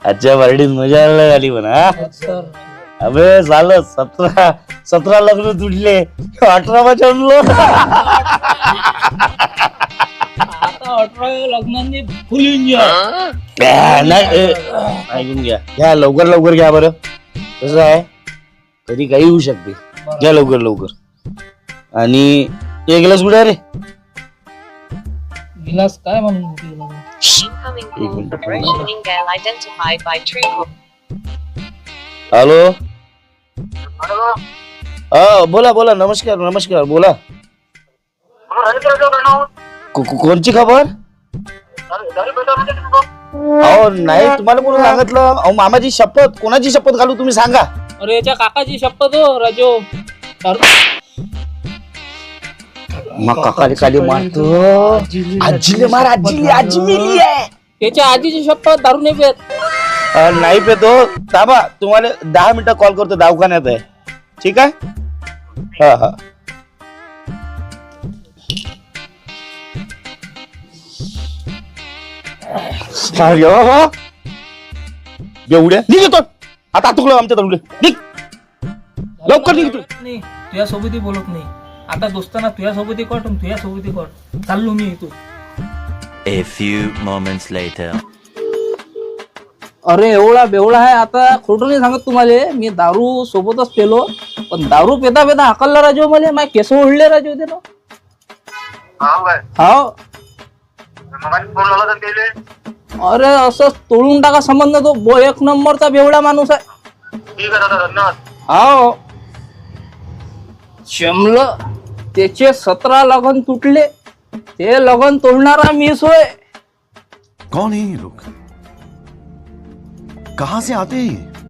आजच्या पार्टीत मजा आली म्हणा. अबे झालं 17 लग्न तुटले, 18 जन्मलो. आता 18 लग्नांनी फुल एन्जॉय. ऐकून घ्या लवकर घ्या बरं. कसं आहे कधी काही होऊ शकते. घ्या लवकर. आणि एक ग्लास कुठे रे? गिलास काय म्हणून हॅलो. हा बोला. नमस्कार बोला. कोणची खबर? अहो नाही तुम्हाला कोणी सांगितलं? अहो मामाची शपथ. कोणाची शपथ घालू तुम्ही सांगा. अरे याच्या काकाची शपथ हो राजो. मग काकाले खाली मारतो. आजीले मार. आजी मेली आहे. त्याच्या आजीची शपथ दारू नाही पेत. नाही पेतो. थांबा तुम्हाला 10 मिनिटं कॉल करतो. दवाखान्यात आहे. ठीक आहे. हा एवढ्या निघतो आता तुला आमच्या तरुण निघ लवकर निघतो. तुझ्यासोबतही बोलत नाही. आता दोस्ताना तुझ्यासोबतही कट तुझ्यासोबतही कट. चाललो मी इथून. A few moments later. अरे एवढा बेवडा आहे. आता खोटं नाही सांगत तुम्हाला. मी दारू सोबतच पेलो. पण दारू पेता हाकलला राजू मला. माझे केस ओढले राजू ते. हाव अरे असं तोडून टाका संबंध. तो 1 नंबरचा बेवडा माणूस आहे. हाव शमलं. त्याचे 17 लगन तुटले. ते लगन तोडणारा मीच होय. कौन है ये लोग? कहां से आते हैं?